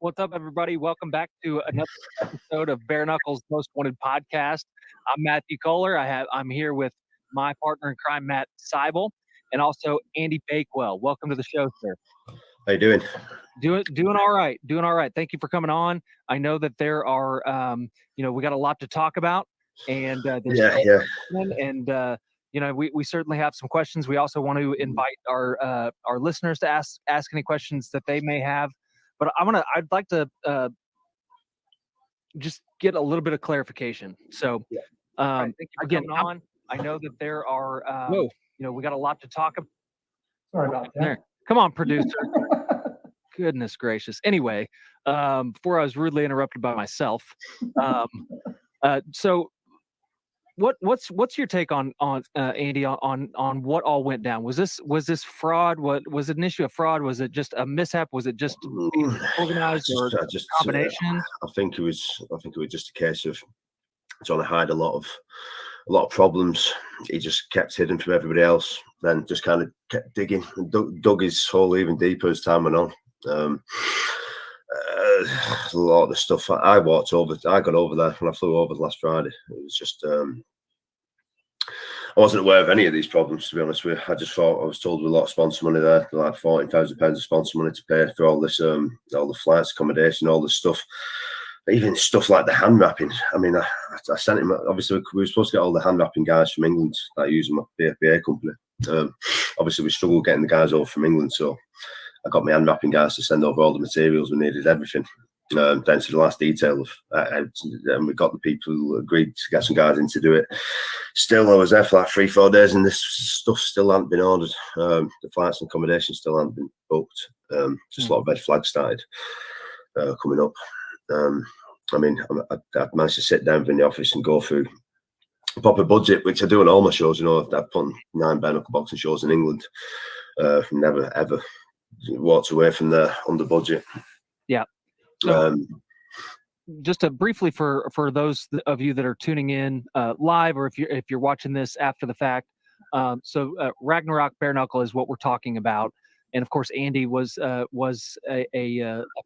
What's up, everybody? Welcome back to another episode of Bare Knuckle's Most Wanted podcast. I'm Matthew Kohler. I'm here with my partner in crime, Matt Seibel, and also Andy Bakewell. Welcome to the show, sir. How you doing? Doing all right. Doing all right. Thank you for coming on. I know that there are, we got a lot to talk about, and we certainly have some questions. We also want to invite our listeners to ask any questions that they may have. But I'd like to just get a little bit of clarification. So, again, I know that there are, we got a lot to talk about. Sorry about that. There. Come on, producer. Goodness gracious. Anyway, before I was rudely interrupted by myself. So what's your take on Andy on what all went down? Was this fraud? Was it an issue of fraud? Was it just a mishap? Was it just organized or just combination? I think it was just a case of trying to hide a lot of problems. He just kept hidden from everybody else. Then just kind of kept digging and dug his hole even deeper as time went on. A lot of the stuff I got over there when I flew over last Friday. It was just I wasn't aware of any of these problems, to be honest with you. I just thought I was told with a lot of sponsor money there, like £14,000 of sponsor money to pay for all this, all the flights, accommodation, all this stuff. Even stuff like the hand wrapping. I mean, I sent him. Obviously, we were supposed to get all the hand wrapping guys from England that I use my BFBA company. Obviously, we struggled getting the guys over from England, so I got my hand wrapping guys to send over all the materials we needed, everything. Down to the last detail of, and we got the people who agreed to get some guys in to do it. Still, I was there for like 3-4 days, and this stuff still hadn't been ordered. The flights and accommodation still hadn't been booked. Just a lot of red flags started coming up. I mean, I managed to sit down in the office and go through a proper budget, which I do on all my shows. You know, I've put 9 bare knuckle boxing shows in England. Never ever walked away from there under budget. Yeah. So, just to briefly for those of you that are tuning in live, or if you're watching this after the fact, Ragnarok Bare Knuckle is what we're talking about, and of course Andy was a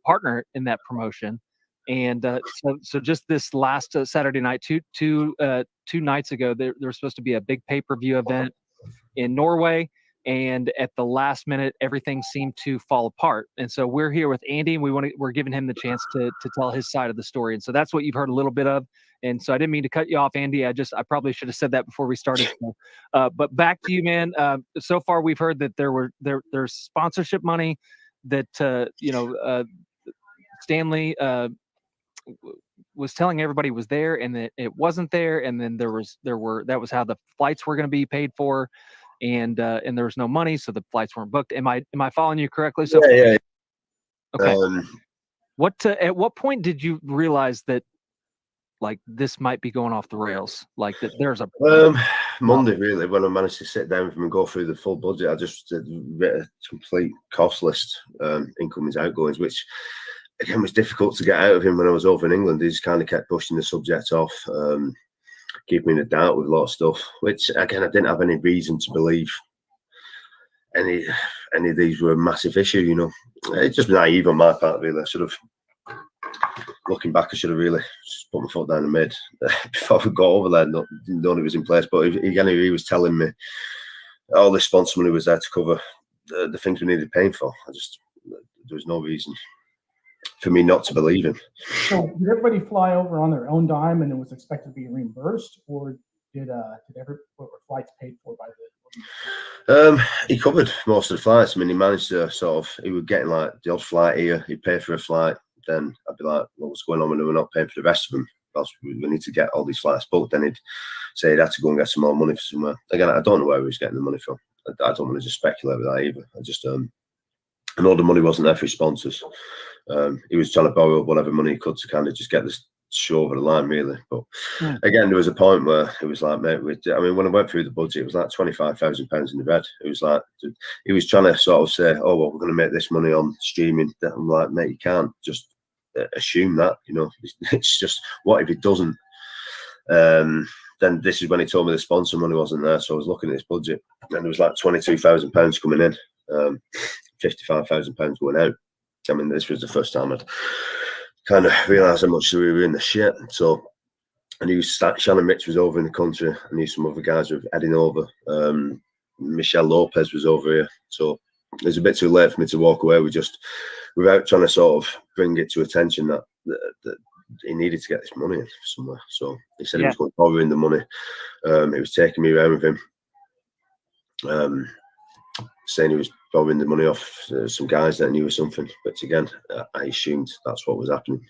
partner in that promotion, and so just this last Saturday night, two nights ago, there was supposed to be a big pay-per-view event in Norway. And at the last minute, everything seemed to fall apart. And so we're here with Andy, and we're giving him the chance to tell his side of the story. And so that's what you've heard a little bit of. And so I didn't mean to cut you off, Andy. I probably should have said that before we started. But back to you, man. So far, we've heard that there's sponsorship money that Stanley was telling everybody was there, and that it wasn't there. And then that was how the flights were going to be paid for. And there was no money, so the flights weren't booked. Am I following you correctly? So yeah. Okay. At what point did you realize that like this might be going off the rails? Like that there's a Monday, really, when I managed to sit down with him and go through the full budget. I just wrote a complete cost list, incomings, outgoings, which again was difficult to get out of him when I was over in England. He just kind of kept pushing the subject off. Keep me in the doubt with a lot of stuff, which again I didn't have any reason to believe any of these were a massive issue. You know, it's just naive on my part, really. I should have, looking back, I should have really just put my foot down and made before we got over there. Knowing it was in place, but he was telling me all this sponsor money was there to cover the things we needed paying for. There was no reason for me not to believe him. So did everybody fly over on their own dime and it was expected to be reimbursed, or did were flights paid for by the? He covered most of the flights. I mean, he managed to he was getting like the odd flight here. He'd pay for a flight, then I'd be like, well, what's going on? We're not paying for the rest of them. We need to get all these flights booked. Then he'd say he'd have to go and get some more money for somewhere. Again, I don't know where he was getting the money from. I don't want to just speculate with that either. and all the money wasn't there for his sponsors. He was trying to borrow whatever money he could to kind of just get this show over the line, really. But again, there was a point where it was like, mate, I mean, when I went through the budget, it was like £25,000 in the red. It was like, he was trying to sort of say, oh, well, we're going to make this money on streaming. I'm like, mate, you can't just assume that, you know. It's just, what if it doesn't? Then this is when he told me the sponsor money wasn't there. So I was looking at his budget, and there was like £22,000 coming in, £55,000 going out. I mean, this was the first time I'd kind of realised how much we were in the shit. So I knew Shannon Rich was over in the country. I knew some other guys were heading over. Michelle Lopez was over here. So it was a bit too late for me to walk away without trying to sort of bring it to attention that he needed to get this money in somewhere. So he said he was going to borrow in the money. He was taking me around with him, saying he was borrowing the money off some guys that knew or something. But again, I assumed that's what was happening.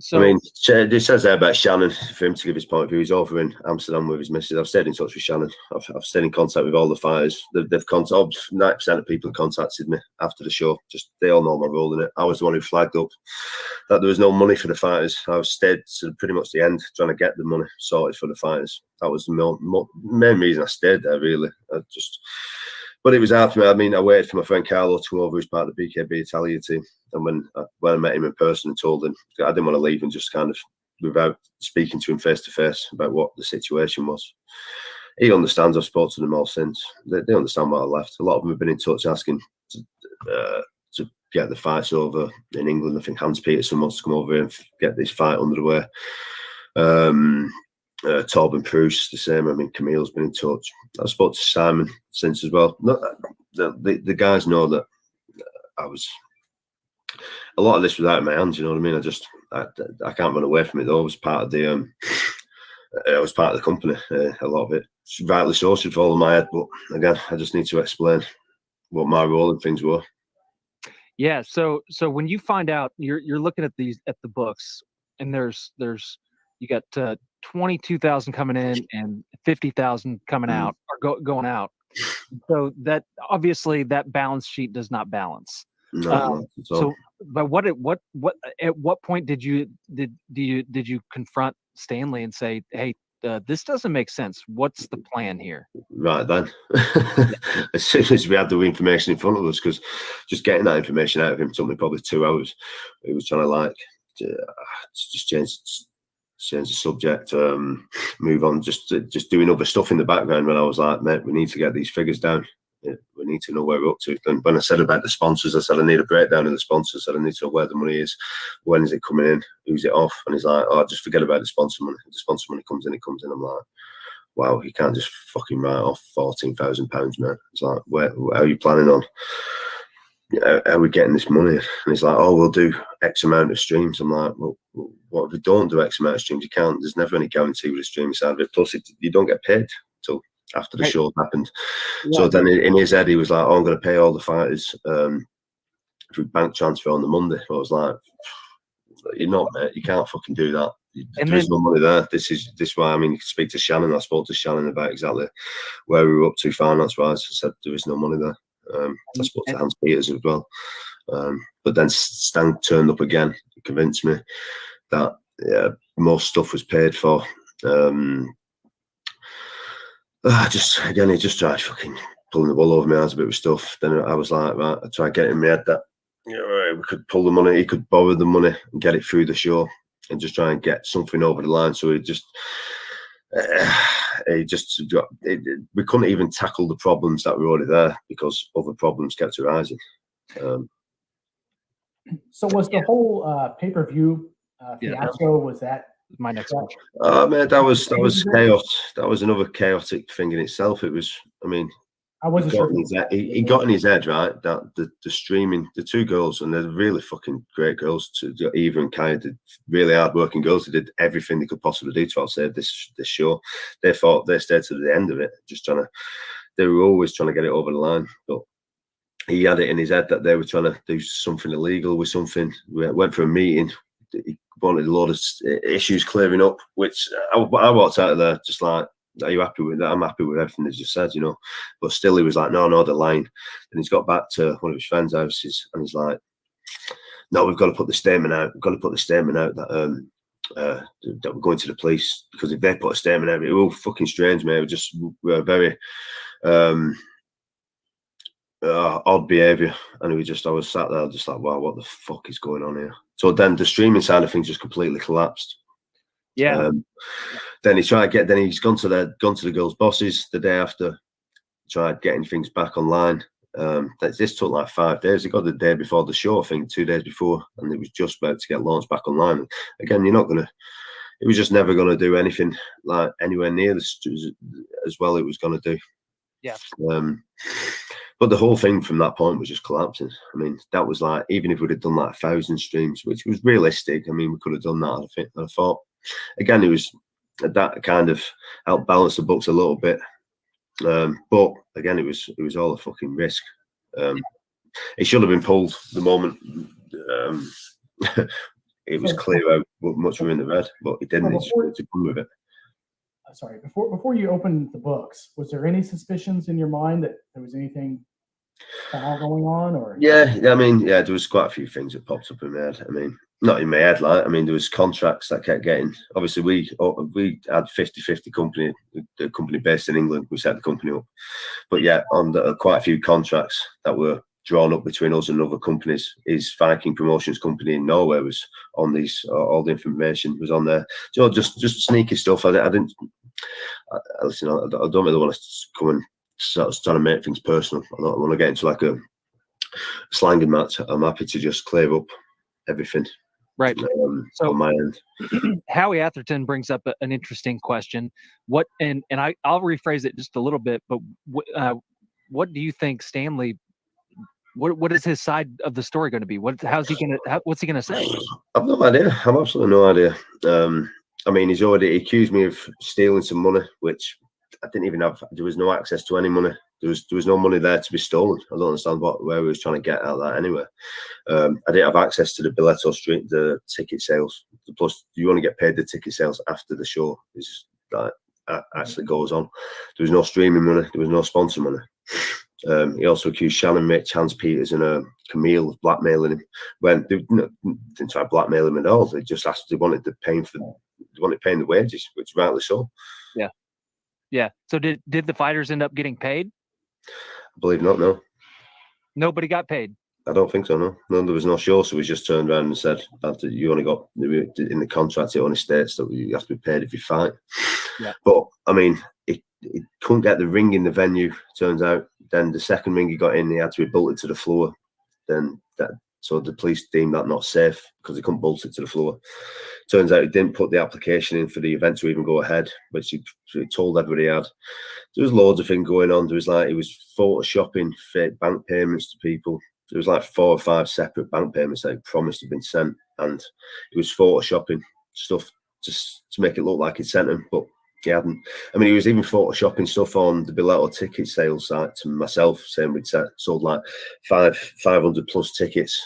So I mean, it says there about Shannon, for him to give his point of view. He's over in Amsterdam with his missus. I've stayed in touch with Shannon. I've stayed in contact with all the fighters. They've contacted 90% of people contacted me after the show. Just they all know my role in it. I was the one who flagged up that there was no money for the fighters. I stayed to pretty much the end trying to get the money sorted for the fighters. That was the main reason I stayed there, really. But it was hard for me. I mean, I waited for my friend Carlo to come over, who's part of the BKB Italia team. And when I met him in person and told him, I didn't want to leave and just kind of, without speaking to him face to face about what the situation was. He understands. I've spoken to them all since. They understand why I left. A lot of them have been in touch asking to get the fights over in England. I think Hans Peterson wants to come over here and get this fight under the way. Torben Proust, the same. I mean, Camille's been in touch. I've spoken to Simon since as well. The guys know that I was. A lot of this was out of my hands. You know what I mean? I can't run away from it. Though I was part of the. I was part of the company. A lot of it, rightly so, should fall on my head. But again, I just need to explain what my role in things were. Yeah. So when you find out, you're looking at the books, and there's you got 22,000 coming in and 50,000 coming out or going out. So that obviously that balance sheet does not balance. No, so, but at what point did you confront Stanley and say, hey, this doesn't make sense. What's the plan here? Right then, as soon as we had the information in front of us, because just getting that information out of him took me probably 2 hours. He was trying to just change the subject, move on, just doing other stuff in the background. When I was like, mate, we need to get these figures down. We need to know where we're up to. And when I said about the sponsors, I said I need a breakdown of the sponsors. I said I need to know where the money is, when is it coming in, who's it off. And he's like, oh, just forget about the sponsor money. If the sponsor money comes in, it comes in. I'm like, wow, you can't just fucking write off £14,000, man. It's like, where are you planning on? How are we getting this money? And he's like, oh, we'll do X amount of streams. I'm like, well, what if we don't do X amount of streams? You can't. There's never any guarantee with the streaming side of it. Plus, you don't get paid till after the show happened. Yeah. So then in his head, he was like, oh, I'm going to pay all the fighters through bank transfer on the Monday. I was like, you're not, mate. You can't fucking do that. There's no money there. This is why, I mean, you can speak to Shannon. I spoke to Shannon about exactly where we were up to finance-wise. I said, there is no money there. I spoke to Hans Peters as well. But then Stan turned up again and convinced me that most stuff was paid for. He just tried fucking pulling the wool over my eyes a bit with stuff. Then I was like, right, I tried getting in my head that we could pull the money, he could borrow the money and get it through the show and just try and get something over the line. So we couldn't even tackle the problems that were already there because other problems kept arising. So was the whole pay-per-view fiasco, was that my next question? Man, that was chaos. That was another chaotic thing in itself. It was, I mean, I wasn't sure. He got in his head, right, that the streaming, the two girls, and they're really fucking great girls, Eva and Kaya, did really hard-working girls. They did everything they could possibly do to outsave this show. They thought they stayed to the end of it, they were always trying to get it over the line. But he had it in his head that they were trying to do something illegal with something. We went for a meeting. He wanted a lot of issues clearing up, which I walked out of there just like, Are you happy with that? I'm happy with everything they just said, you know. But still, he was like, no, they're lying. Then he's got back to one of his friends' houses, and he's like, no, we've got to put the statement out. We've got to put the statement out that that we're going to the police, because if they put a statement out, it will fucking strange, mate. We're very odd behaviour, and I was sat there just like, wow, what the fuck is going on here? So then the streaming side of things just completely collapsed. Yeah. Then he's gone to the girls' bosses the day after, tried getting things back online. This took like 5 days. He got the day before the show, I think 2 days before, and it was just about to get launched back online. Again, it was just never gonna do anything like anywhere near as well it was gonna do. Yeah. But the whole thing from that point was just collapsing. I mean, that was like, even if we'd have done like 1,000 streams, which was realistic, I mean, we could have done that. I thought, again, it was that kind of helped balance the books a little bit. But again, it was all a fucking risk. It should have been pulled the moment it was clear how much we were in the red, but it didn't. It just wanted to come with it. Sorry, before you opened the books, was there any suspicions in your mind that there was anything foul going on? Or I mean, there was quite a few things that popped up in my head. I mean, not in my head, like, I mean, there was contracts that kept getting. Obviously, we had 50-50 company, the company based in England. We set the company up, but yeah, on quite a few contracts that were drawn up between us and other companies. His Viking Promotions company in Norway was on these. All the information was on there. You know, just sneaky stuff. I didn't. Listen, I don't really want to come and start trying to make things personal. I don't want to get into like a slanging match. I'm happy to just clear up everything. Right. So on my end. Howie Atherton brings up an interesting question. What and I'll rephrase it just a little bit, but what do you think Stanley? What is his side of the story going to be? What's he going to say? I've no idea. I've absolutely no idea. I mean, he's already accused me of stealing some money, which I didn't even have. There was no access to any money. There was no money there to be stolen. I don't understand where he was trying to get at that anyway. I didn't have access to the Billetto Street, the ticket sales. Plus, you only get paid the ticket sales after the show. That actually goes on. There was no streaming money. There was no sponsor money. He also accused Shannon, Mitch, Hans Peters, and Camille of blackmailing him. When they didn't try to blackmail him at all. They just asked. They wanted paying the wages, which rightly so. Yeah. So did the fighters end up getting paid? I believe not. No. Nobody got paid. I don't think so. No, there was no show, so we just turned around and said that you only got in the contract. It only states that you have to be paid if you fight. Yeah. But I mean, it couldn't get the ring in the venue. Turns out, then the second ring he got in, he had to be bolted to the floor. So the police deemed that not safe because he couldn't bolt it to the floor. Turns out he didn't put the application in for the event to even go ahead, which he told everybody he had. There was loads of things going on. There was like, he was photoshopping fake bank payments to people. There was like 4 or 5 separate bank payments that he promised had been sent, and he was photoshopping stuff just to make it look like he'd sent them, but he hadn't. I mean, he was even photoshopping stuff on the Billetto ticket sales site to myself, saying we'd sold like 500 plus tickets.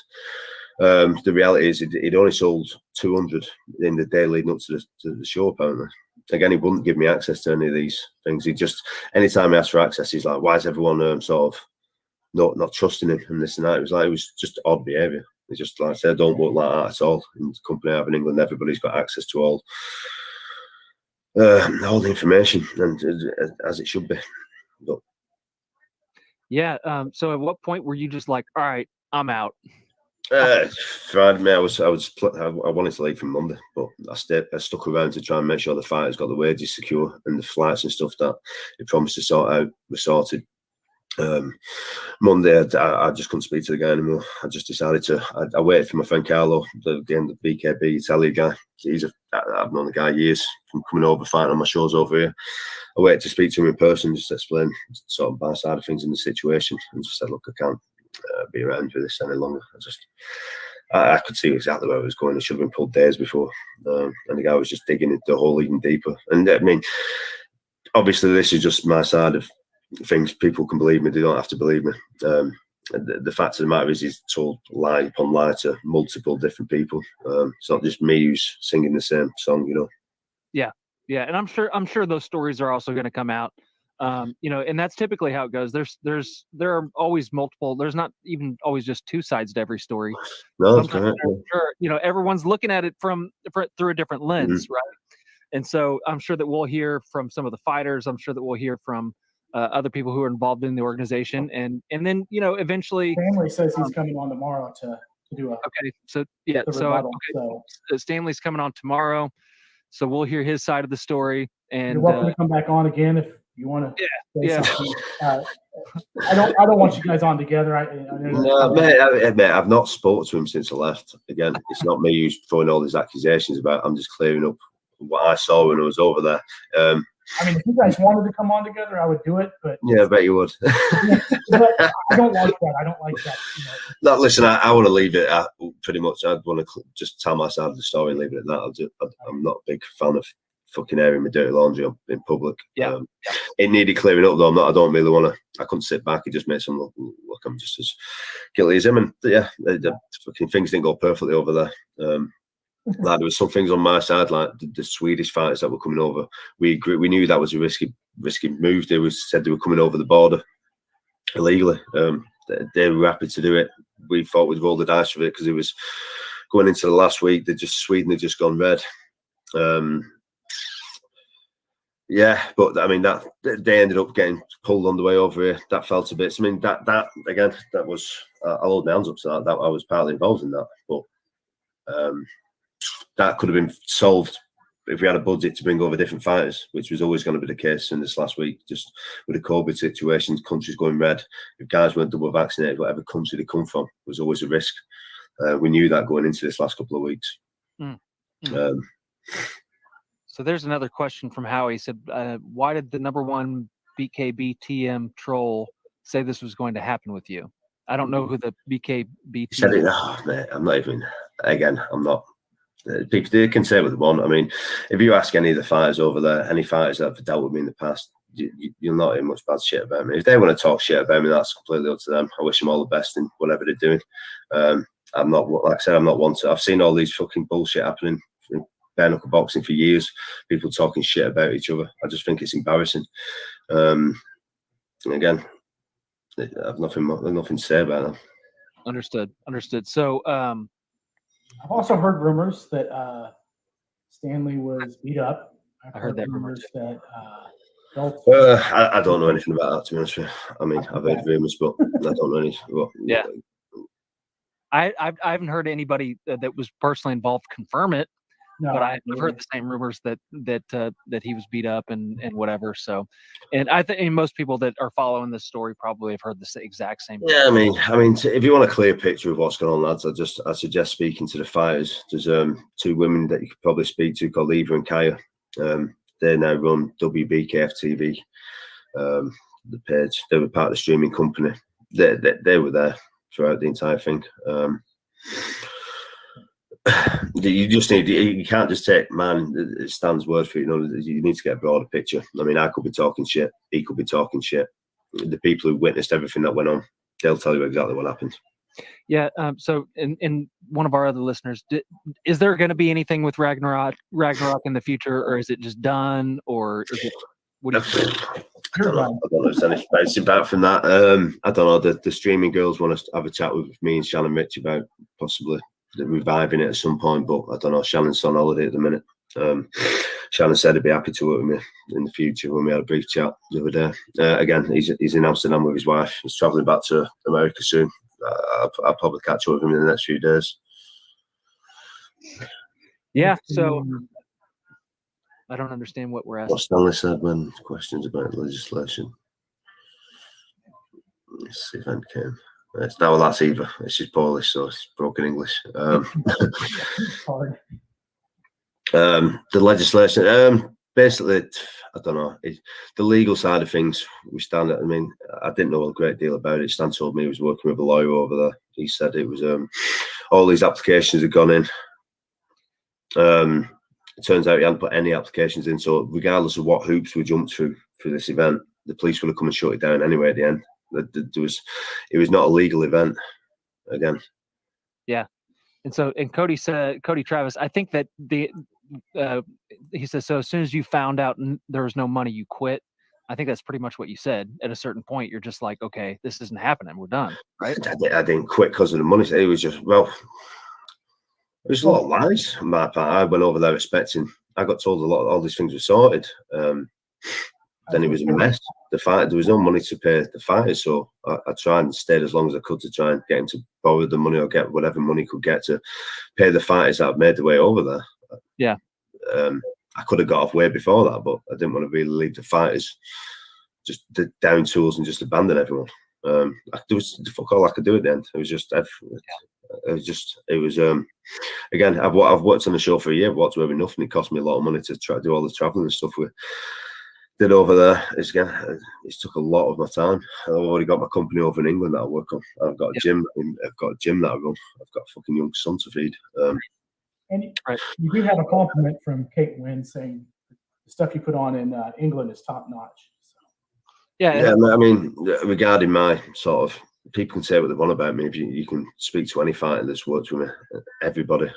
The reality is he'd only sold 200 in the day leading up to the show, apparently. Again, he wouldn't give me access to any of these things. He just, anytime he asked for access, he's like, why is everyone sort of not trusting him and this and that? It was just odd behaviour. He just, like I said, don't work like that at all. In the company I have in England, everybody's got access to all the information, and as it should be. But, yeah. So at what point were you just like, all right, I'm out? Friday, I wanted to leave from Monday, but I stuck around to try and make sure the fighters got the wages secure, and the flights and stuff that they promised to sort out were sorted. Monday, I just couldn't speak to the guy anymore. I just decided I waited for my friend Carlo, the end of BKB Italian guy. I've known the guy years from coming over, fighting on my shows over here. I waited to speak to him in person, just to explain sort of my side of things in the situation, and just said, look, I can't be around for this any longer. I could see exactly where it was going. It should have been pulled days before, and the guy was just digging into the hole even deeper. And I mean, obviously, this is just my side of things. People can believe me; they don't have to believe me. The fact of the matter is, he's told lie upon lie to multiple different people. It's not just me who's singing the same song, you know. Yeah, and I'm sure those stories are also going to come out. You know, and that's typically how it goes. There are always multiple. There's not even always just two sides to every story. No, that's Sometimes correct. you know, everyone's looking at it from through a different lens, Mm-hmm. right? And so I'm sure that we'll hear from some of the fighters. I'm sure that we'll hear from other people who are involved in the organization, and then you know eventually. Stanley says he's coming on tomorrow to do a Okay, so yeah, the so rebuttal. okay, So Stanley's coming on tomorrow, so we'll hear his side of the story. And you're welcome to come back on again if you want to yeah. say something. I don't want you guys on together. I know No, mate, I've not spoke to him since I left. Again, it's not me who's throwing all these accusations about. I'm just clearing up what I saw when I was over there. I mean, if you guys wanted to come on together, I would do it. But yeah, I bet you would. but I don't like that. I don't like that. You know. No, listen, I want to leave it at pretty much. I want to just tell my side of the story and leave it at that. I'm not a big fan of fucking airing my dirty laundry in public. Yeah. It needed clearing up though. I don't really want to. I couldn't sit back. It just makes him look I'm just as guilty as him. And yeah, the fucking things didn't go perfectly over there. Like there was some things on my side, like the Swedish fighters that were coming over. We knew that was a risky move. They said they were coming over the border illegally. They were happy to do it. We thought we'd roll the dice with it because it was going into the last week. Sweden had just gone red. Yeah, but I mean that they ended up getting pulled on the way over here. That felt to bits. I mean that again, that was I'll hold my hands up to that. That I was partly involved in that, but that could have been solved if we had a budget to bring over different fighters, which was always going to be the case in this last week. Just with the COVID situation, countries going red. If guys weren't double vaccinated, whatever country they come from, was always a risk. We knew that going into this last couple of weeks. So there's another question from Howie. He said, why did the #1 BKBTM troll say this was going to happen with you? I don't know who the BKBTM said it. Oh, mate, I'm not even. Again, I'm not. People they can say what they want. I mean, if you ask any of the fighters over there, any fighters that have dealt with me in the past, you'll not hear much bad shit about me. If they want to talk shit about me, that's completely up to them. I wish them all the best in whatever they're doing. I'm not, like I said, I'm not one to. I've seen all these fucking bullshit happening in bare knuckle boxing for years. People talking shit about each other. I just think it's embarrassing. Again, I've nothing to say about that. Understood. So, I've also heard rumors that Stanley was beat up. I heard that rumor that I don't know anything about that, to be honest with you. I mean, I've heard rumors, but I don't know anything. Well, yeah. I haven't heard anybody that was personally involved confirm it. No, but I've heard the same rumors that he was beat up and whatever. So, and I think most people that are following this story probably have heard the exact same. Yeah, I mean, if you want a clear picture of what's going on, lads, I suggest speaking to the fighters. There's two women that you could probably speak to called Eva and Kaya. They now run WBKF TV, the page. They were part of the streaming company. They were there throughout the entire thing. You can't just take Stan's word for it. You need to get a broader picture. I mean, I could be talking shit. He could be talking shit. The people who witnessed everything that went on, they'll tell you exactly what happened. Yeah. So, in one of our other listeners, is there going to be anything with Ragnarok in the future, or is it just done, or is it? What do you think? I don't know if there's any bouncing back from that. I don't know. The streaming girls want us to have a chat with me and Shannon Rich about possibly reviving it at some point, but I don't know. Shannon's on holiday at the minute. Shannon said he'd be happy to work with me in the future when we had a brief chat the other day. Again, he's in Amsterdam with his wife. He's travelling back to America soon. I'll probably catch up with him in the next few days. Yeah, so I don't understand what we're asking. What Stanley said when questions about legislation. This event came. That's Eva. She's Polish, so it's broken English. The legislation, basically, I don't know. The legal side of things, we stand at. I mean, I didn't know a great deal about it. Stan told me he was working with a lawyer over there. He said it was all these applications had gone in. It turns out he hadn't put any applications in. So regardless of what hoops we jumped through for this event, the police would have come and shut it down anyway at the end. It was not a legal event again. Yeah. And Cody Travis, I think that he says, so as soon as you found out there was no money, you quit. I think that's pretty much what you said. At a certain point, you're just like, okay, this isn't happening. We're done, right? I didn't quit because of the money. It was just, well, there's a lot of lies on my part. I went over there expecting, I got told all these things were sorted. Then it was a mess. There was no money to pay the fighters, so I tried and stayed as long as I could to try and get him to borrow the money or get whatever money could get to pay the fighters that had made their way over there. Yeah. I could have got off way before that, but I didn't want to really leave the fighters just down tools and just abandon everyone. There was fuck all I could do at the end. It was just, again, I've worked on the show for a year, worked with nothing. It cost me a lot of money to try to do all the traveling and stuff we did over there. It's took a lot of my time. I've already got my company over in England that I work on. I've got a gym. I've got a gym that I run. I've got a fucking young son to feed. And you do have a compliment from Kate Wynn saying the stuff you put on in England is top notch. So. Yeah. I mean, regarding my sort of, people can say what they want about me. If you can speak to any fighter that's worked with me, everybody.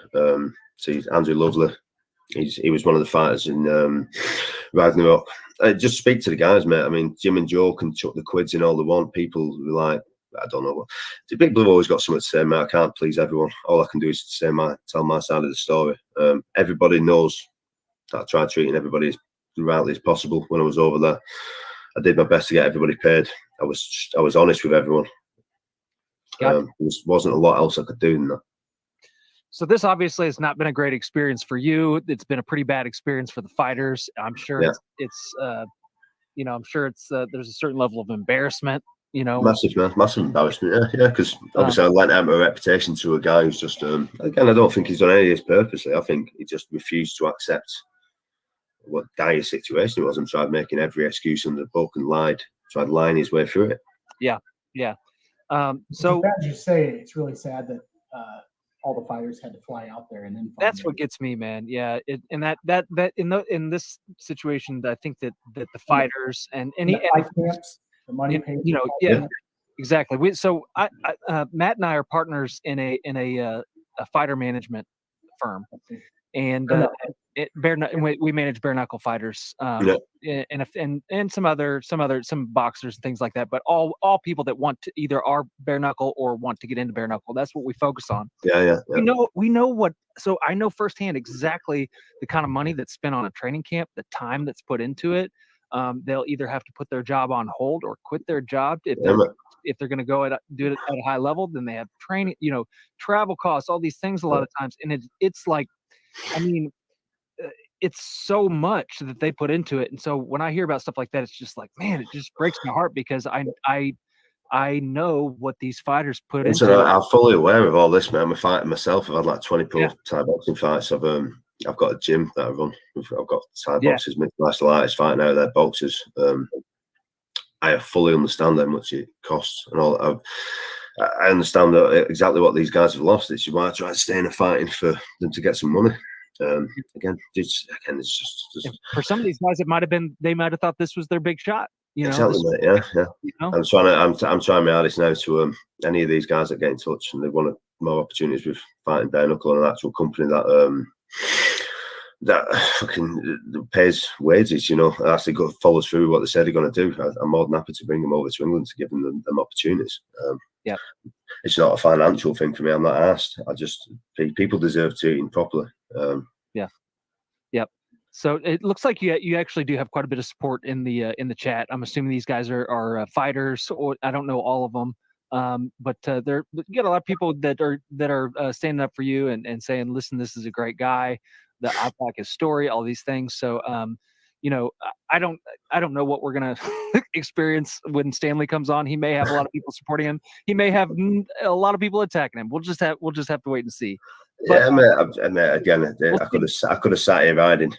See, Andrew Lovely, he was one of the fighters in Ragnarok. Just speak to the guys, mate. I mean, Jim and Joe can chuck the quids in all they want. People like, I don't know. The big blue always got something to say, mate. I can't please everyone. All I can do is tell my side of the story. Everybody knows that I tried treating everybody as rightly as possible when I was over there. I did my best to get everybody paid. I was honest with everyone. There wasn't a lot else I could do than that. So this obviously has not been a great experience for you. It's been a pretty bad experience for the fighters. I'm sure it's I'm sure it's there's a certain level of embarrassment. Massive embarrassment. Yeah, because obviously I lent out my reputation to a guy who's just again, I don't think he's done any of this purposely. I think he just refused to accept what dire situation it was and tried making every excuse in the book and tried lying his way through it. Yeah. So as you say, it's really sad that all the fighters had to fly out there and then that's what gets me, man. Yeah, in this situation, I think that the fighters and camps, the money paid, exactly. Matt and I are partners in a fighter management firm, and we manage bare knuckle fighters, and some boxers and things like that. But all people that want to either are bare knuckle or want to get into bare knuckle. That's what we focus on. Yeah. We know what. So I know firsthand exactly the kind of money that's spent on a training camp, the time that's put into it. They'll either have to put their job on hold or quit their job if they're going to do it at a high level. Then they have training, travel costs, all these things a lot of times, and it's like, I mean, it's so much that they put into it. And so when I hear about stuff like that, it's just like, man, it just breaks my heart because I know what these fighters put into it. I'm fully aware of all this, man. I'm a fighter myself. I've had like 20 pro Thai boxing fights. I've got a gym that I run. I've got Thai boxers, mixed martial artists fighting out there, boxers. I fully understand how much it costs and all. I understand exactly what these guys have lost. It's why I try to stay in a fighting for them to get some money. It's just for some of these guys, they might have thought this was their big shot. Exactly, mate. Yeah. I'm trying my hardest now to any of these guys that get in touch and they want more opportunities with fighting bare knuckle and an actual company that fucking pays wages, actually follows through what they said they're going to do. I'm more than happy to bring them over to England to give them opportunities. It's not a financial thing for me. I'm not asked. People deserve to eat properly. So it looks like you actually do have quite a bit of support in the chat. I'm assuming these guys are fighters, or I don't know all of them, but you get a lot of people that are standing up for you and saying, "Listen, this is a great guy. That I like his story, all these things." So, I don't know what we're gonna experience when Stanley comes on. He may have a lot of people supporting him. He may have a lot of people attacking him. We'll just have to wait and see. But, again, I could have sat here riding.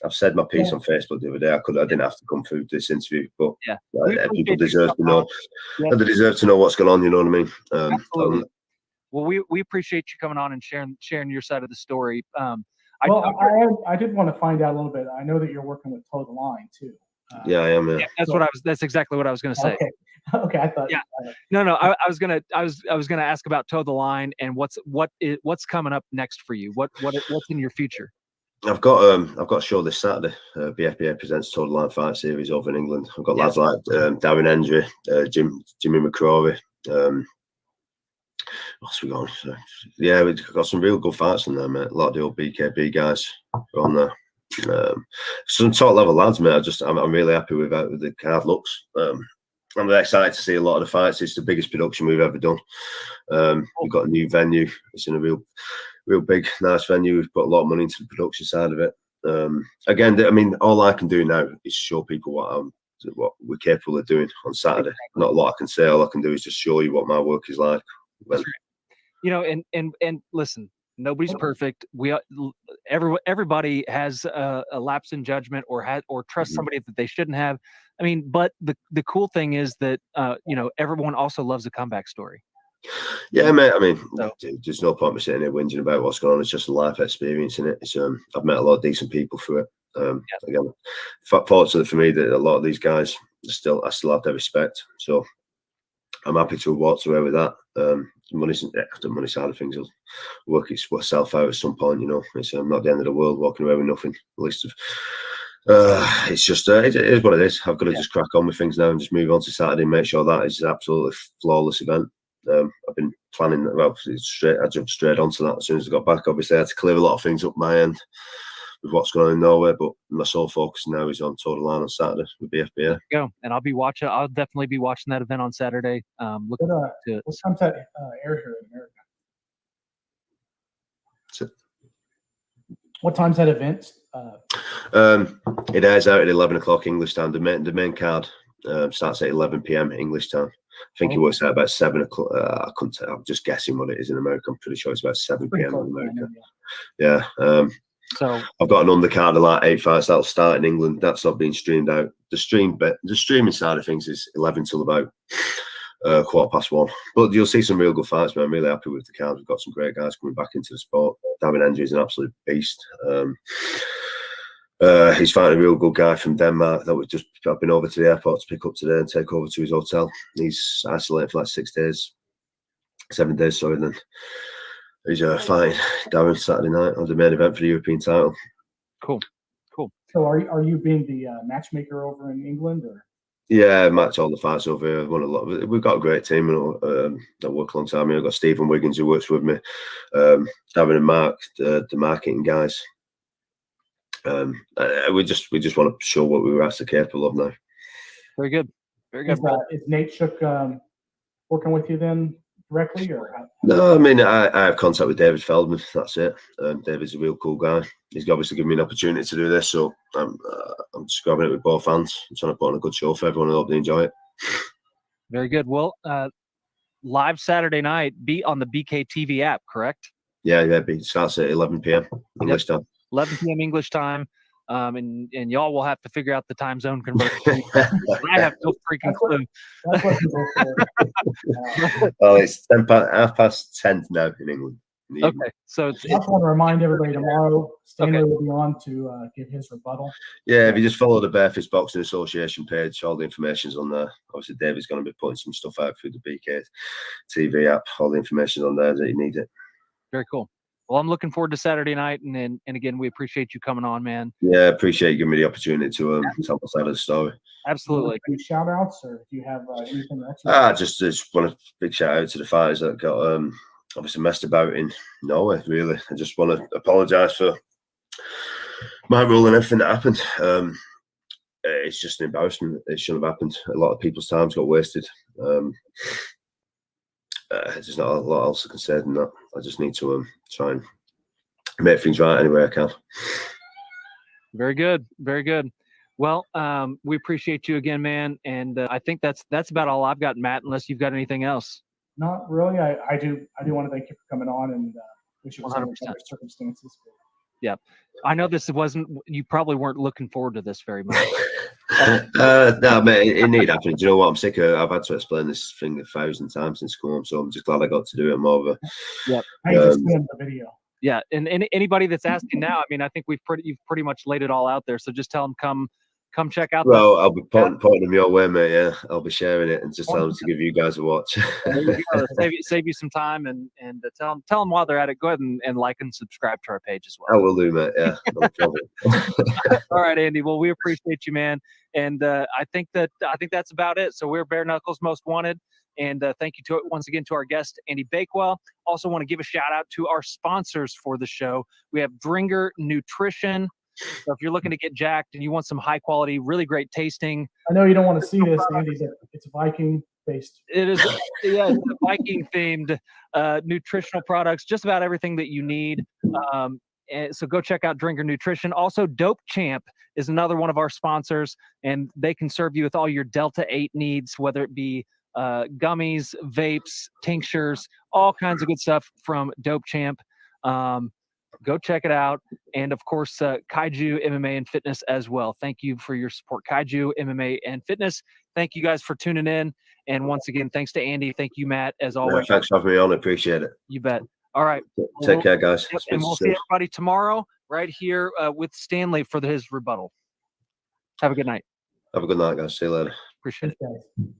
I've said my piece on Facebook the other day. I didn't have to come through this interview, but people deserve to know. They deserve to know what's going on. You know what I mean? Absolutely. Well, we appreciate you coming on and sharing your side of the story. I did want to find out a little bit. I know that you're working with Toe the Line too. Yeah, I am. Yeah, that's exactly what I was going to say. Okay. I thought. Yeah. No. I was gonna ask about Toe the Line and what's coming up next for you. What's in your future? I've got a show this Saturday. BFBA presents Total Line Fight Series over in England. I've got lads like Darren Hendry, Jimmy McCrory. What's we got? Yeah, we've got some real good fights in there, mate. A lot of the old BKB guys are on there. Some top level lads, mate. I'm really happy with the card looks. I'm excited to see a lot of the fights. It's the biggest production we've ever done. We've got a new venue. It's in a real big, nice venue. We've put a lot of money into the production side of it. Again, I mean, all I can do now is show people what we're capable of doing on Saturday. Not a lot I can say. All I can do is just show you what my work is like. You know, and listen, nobody's perfect. Everybody has a lapse in judgment or trust somebody that they shouldn't have. I mean, but the cool thing is that you know, everyone also loves a comeback story. Yeah, mate. I mean, there's no point in sitting here whinging about what's going on. It's just a life experience, isn't it? It's I've met a lot of decent people through it. Again, fortunately for me, that a lot of these guys I still have their respect. So I'm happy to walk away with that. The money side of things will work itself out at some point. You know, it's not the end of the world walking away with nothing. At least it's just it is what it is. I've got to just crack on with things now and just move on to Saturday and make sure that is an absolutely flawless event. I've been planning. Well, I jumped straight onto that as soon as I got back. Obviously, I had to clear a lot of things up my end with what's going on in Norway, but my sole focus now is on Total Line on Saturday with BFBA. Go, and I'll definitely be watching that event on Saturday. What time's that air here in America? What time's that event? It airs out at 11 o'clock English time. The main card starts at 11 p.m. English time. I think it works out about 7 o'clock. I couldn't tell. I'm just guessing what it is in America. I'm pretty sure it's about 7 p.m. in America. Yeah. So I've got an undercard of like 8 fights that'll start in England. That's not being streamed out. The streaming side of things is 11 till about 1:15. But you'll see some real good fights, man. I'm really happy with the card. We've got some great guys coming back into the sport. Darren Hendry is an absolute beast. He's fighting a real good guy from Denmark that I've been over to the airport to pick up today and take over to his hotel. He's isolated for like 7 days, sorry. Then he's fighting Darren Saturday night on the main event for the European title. Cool. So are you being the matchmaker over in England, or? Yeah, match all the fights over here. I've won a lot. We've got a great team that work alongside me. I've got Stephen Wiggins who works with me, Darren and Mark, the marketing guys. We just want to show what we were actually capable of now. Very good. Is Nate Shook working with you then directly, or? No, I mean I have contact with David Feldman. That's it. David's a real cool guy. He's obviously given me an opportunity to do this, so I'm just grabbing it with both hands. I'm trying to put on a good show for everyone. I hope they enjoy it. Very good. Well, live Saturday night, be on the BK TV app, correct? Yeah. It starts at 11 p.m. English time. 11 p.m. English time. And y'all will have to figure out the time zone conversion. I have no freaking clue. Well, it's 10:30 now in England. Okay, so I just want to remind everybody tomorrow, Stanley will be on to give his rebuttal. Yeah, if you just follow the Barefist Boxing Association page, all the information's on there. Obviously, David's going to be putting some stuff out through the BK TV app. All the information's on there that you need it. Very cool. Well, I'm looking forward to Saturday night, and again, we appreciate you coming on, man. Yeah, appreciate you giving me the opportunity to tell my side of the story. Absolutely. Any shout outs, or do you have anything else? Just want a big shout out to the fighters that got obviously messed about in Norway. Really, I just want to apologise for my role and everything that happened. It's just an embarrassment. It shouldn't have happened. A lot of people's times got wasted. There's not a lot else I can say than that. I just need to try and make things right any way I can. Very good. Well, we appreciate you again, man. And I think that's about all I've got, Matt, unless you've got anything else. Not really. I do want to thank you for coming on, and wish it was under better circumstances. Yeah. I know you probably weren't looking forward to this very much. No, mate, it need happening. Do you know what? I'm sick of. I've had to explain this thing 1,000 times since school, so I'm just glad I got to do it more of a. Yeah. I just filmed the video. Yeah, and anybody that's asking now, I mean, I think you've pretty much laid it all out there. So just tell them come come check out. Well, I'll be pointing them your way, mate. Yeah, I'll be sharing it and just tell them to give you guys a watch. There you go. Save you some time and tell them while they're at it. Go ahead and like and subscribe to our page as well. I will do, mate. Yeah, no problem. All right, Andy. Well, we appreciate you, man. And I think that's about it. So we're Bare Knuckles Most Wanted. And thank you once again to our guest, Andy Bakewell. Also want to give a shout out to our sponsors for the show. We have Dringer Nutrition. So if you're looking to get jacked and you want some high quality, really great tasting. I know you don't want to see this, Andy. It's Viking based. It is, yeah, it's a Viking themed nutritional products, just about everything that you need. And so go check out Dringer Nutrition. Also, Dope Champ is another one of our sponsors, and they can serve you with all your Delta 8 needs, whether it be gummies, vapes, tinctures, all kinds of good stuff from Dope Champ. Go check it out. And of course, Kaiju MMA and Fitness as well. Thank you for your support, Kaiju MMA and Fitness. Thank you guys for tuning in. And once again, thanks to Andy. Thank you, Matt, as always. Thanks for having me on. I appreciate it. You bet. All right. Take care, guys. Yep, and we'll see everybody tomorrow right here with Stanley for his rebuttal. Have a good night. Have a good night, guys. See you later. Appreciate it. Thanks, guys.